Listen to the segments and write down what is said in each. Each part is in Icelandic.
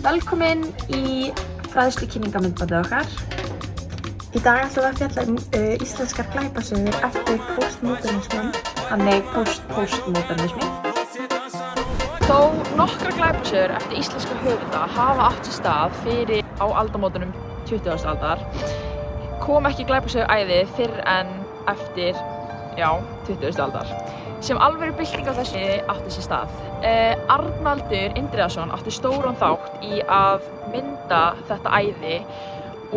Velkomin í fræðslukynningamyndbandið okkar. Í dag ætlum við að fjalla íslenskar glæpasögur eftir postmodernismin, þannig postmodernismi. Þó nokkrar glæpasögur eftir íslenska höfunda hafa átt sér stað fyrir á aldamótunum 20. aldar, kom ekki glæpasöguæði fyrr en eftir 20. aldar. Sem alvöru bylting á þessu átti sér stað. Arnaldur Indriðason átti stóran þátt í að mynda þetta æði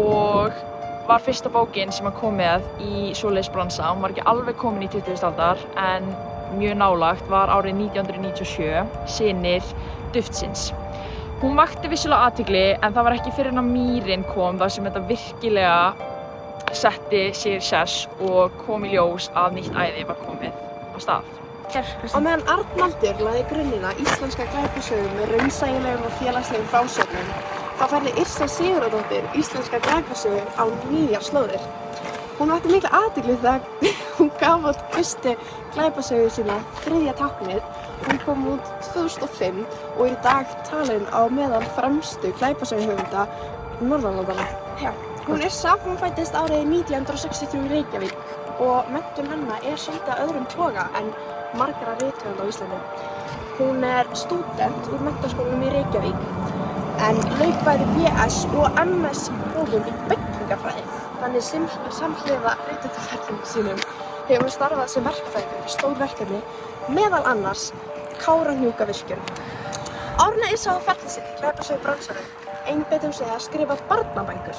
og var fyrsta bókin sem hann kom með í svoleiðis bransa. Hún var ekki alveg komin í 20. aldar en mjög nálægt var árið 1997, Synir Duftsins. Hún vakti vissulega athygli en það var ekki fyrr en að Mýrin kom þar sem þetta virkilega setti sér sess og kom í ljós að nýtt æði var komið á stað. Á meðan Arnaldur lagði grunninn að íslenska glæpasögum með raunsægilegum og félagslegum frásögnum, þá færði Yrsa Sigurðardóttir íslenska glæpasögur á nýjar slóðir. Hún vakti mikla athygli þegar hún gaf út fyrstu glæpasögu sína, Þriðja táknið. Hún kom út 2005 og er í dag talin á meðal fremstu glæpasöguhöfunda Norðurlandanna. Hún Yrsa, hún fæddist árið 1963 í Reykjavík og menntun hennar er svolítið að öðrum toga en margra rithöfunda á Íslandi. Hún er stúdent úr menntaskólanum í Reykjavík en lauk bæði BS og MS prófum í byggingafræði. Þannig samhliða rithöfundaferlum sínum hefur hún starfað sem verkfræðingur fyrir stór verkefni, meðal annars Kárahnjúkavirkjun. Árna Yrsa á ferli sitt í glæpasögu bransanum einbeitti sig að skrifa barnabækur.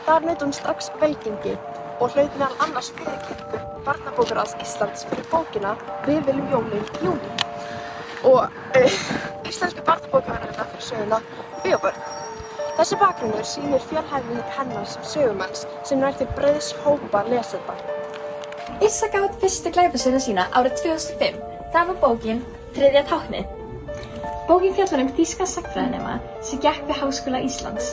Þar naut hún strax velgengi og hlaut meðal annars viðurkenningu Barnabókaráðs Íslands fyrir bókina Við viljum jólin í júní og íslensku barnabókaverðlauna fyrir söguna Bíóbörn. Þessi bakgrunnur sýnir fjölhæfni hennar sem sögumanns sem nær til breiðs hópa lesenda. Yrsa gaf út fyrstu glæpasöguna sína árið 2005. Það var bókin Þriðja táknið. Bókin fjallar þýskan sagnfræðinema sem gekk við Háskóla Íslands.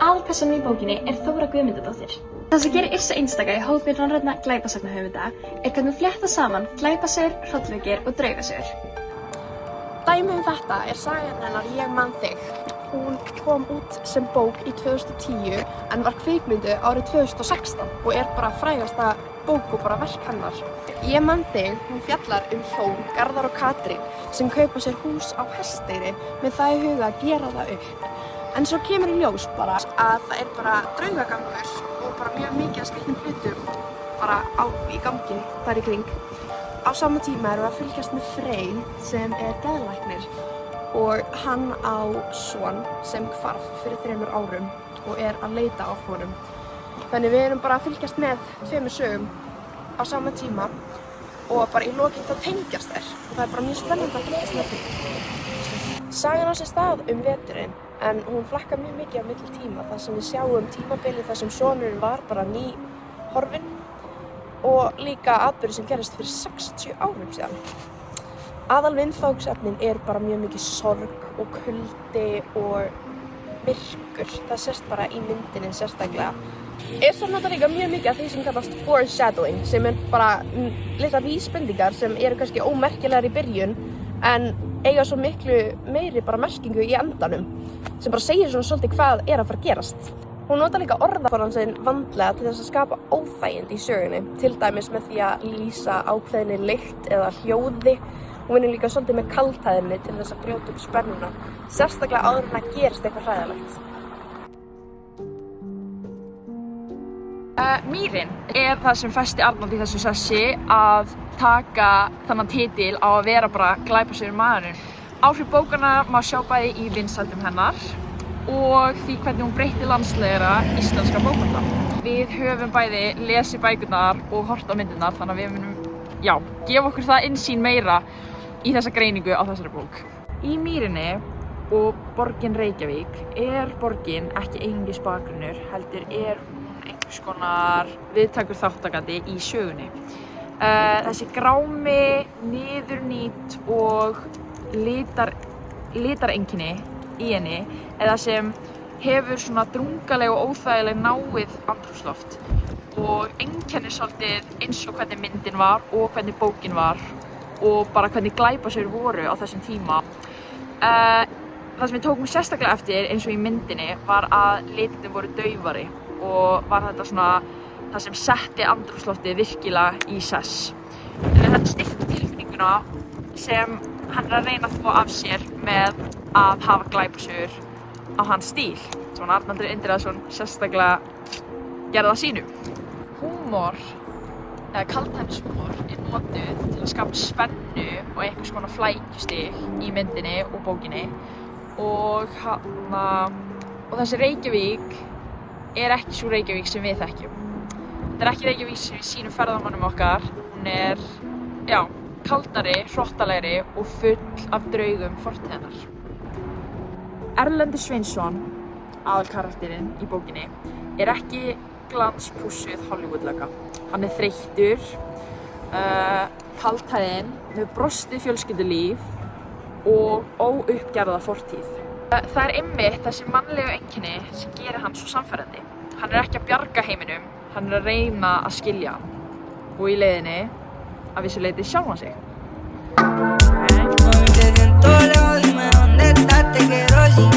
Aðalpersónan í bókinni er Þóra Guðmundardóttir. Það sem gerir Yrsa einstaka í hópi norrænna glæpasagnahöfunda er hvernig hún fléttar saman glæpasögur, hrollvekjur og draugasögur. Dæmi þetta er sagan hennar Ég man þig. Hún kom út sem bók í 2010 en var kvikmynduð árið 2016 og er bara frægasta bók og bara verk hennar. Ég man þig, hún fjallar hjón, Garðar og Katrín, sem kaupa sér hús á Hesteyri með það í huga að gera það upp. En svo kemur í ljós bara að það er bara draugagangur og bara mjög mikið að skrýtnum hlutum bara í gangi þar í kring. Á sama tíma erum við að fylgjast með Frey sem er geðlæknir og hann á son sem hvarf fyrir 3 árum og er að leita á honum. Þannig við erum bara að fylgjast með 2 sögum á sama tíma og bara í lokin þá tengjast þær og það er bara mjög spennandi að fylgjast með því. Sagan á sér stað veturinn en hún flakkar mjög mikið á milli tíma þar sem við sjáum tímabilið þar sem sonurinn var bara ný horfinn og líka atburðir sem gerist fyrir 60 árum síðan. Aðalviðfangsefnin er bara mjög mikið sorg og kuldi og myrkur. Það sést bara í myndinni sérstaklega. Yrsa notar líka mjög mikið af því sem kallast foreshadowing sem er bara litlar vísbendingar sem eru kannski ómerkilegar í byrjun en eiga svo miklu meiri bara merkingu í endanum sem bara segir svona svolítið hvað er að fara að gerast. Hún notar líka orðaforðann sinn vandlega til þess að skapa óþægindi í sögunni, til dæmis með því að lýsa ákveðinni lykt eða hljóði. Hún vinnur líka svolítið með kaldhæðinni til þess að brjóta upp spennuna, sérstaklega áður en að gerist eitthvað hræðilegt. Mýrin er það sem festi Arnald í þessu sessi að taka þannan titil á að vera bara glæpasögur maðurinn. Áhrif bókanna má sjá bæði í vinsældum hennar og því hvernig hún breytti landslegra íslenska bókmennta. Við höfum bæði lesið bækurnar og hort á myndirnar þannig að við munum, gefa okkur það innsýn meira í þessa greiningu á þessari bók. Í Mýrinni og borgin Reykjavík er borgin ekki einungis bakgrunnur, heldur er einhvers konar viðtækur þáttakandi í sögunni. Þessi grámi, niðurnýtt og litareinkenni í henni eða sem hefur svona drungaleg og óþægileg náið andrúmsloft og einkennir svolítið eins og hvernig myndin var og hvernig bókin var og bara hvernig glæpasögur voru á þessum tíma. Það sem við tókum sérstaklega eftir eins og í myndinni var að litirnir voru daufari og var þetta svona það sem setti andrúmsloftið virkilega í sess. Þetta styrkti tilfinninguna sem hann er að reyna að þvo af sér með að hafa glæpasögur á hans stíl. Svona Arnaldur Indriðason sérstaklega gerði það sínu. Húmor, eða kaldhæðnishúmor, er notuð til að skapa spennu og einhvers konar flækjustig í myndinni og bókinni. Og þessi Reykjavík er ekki svo Reykjavík sem við þekkjum. Þetta er ekki Reykjavík sem við sýnum ferðamönnum okkar. Hún er, kaldari, hrottalegri og full af draugum fortíðarinnar. Erlendur Sveinsson, aðalkarakterinn í bókinni, er ekki glanspússuð Hollywood-lögga. Hann er þreyttur, kaldhæðinn, með brostið fjölskyldulíf og óuppgerða fortíð. Það er einmitt þessi mannlegu einkenni sem gerir hann svo sannfærandi. Hann er ekki að bjarga heiminum, hann er að reyna að skilja hann. Og í leiðinni að vissu leyti sjálfan sig. Te siento lejos, dime dónde estás, te quiero sin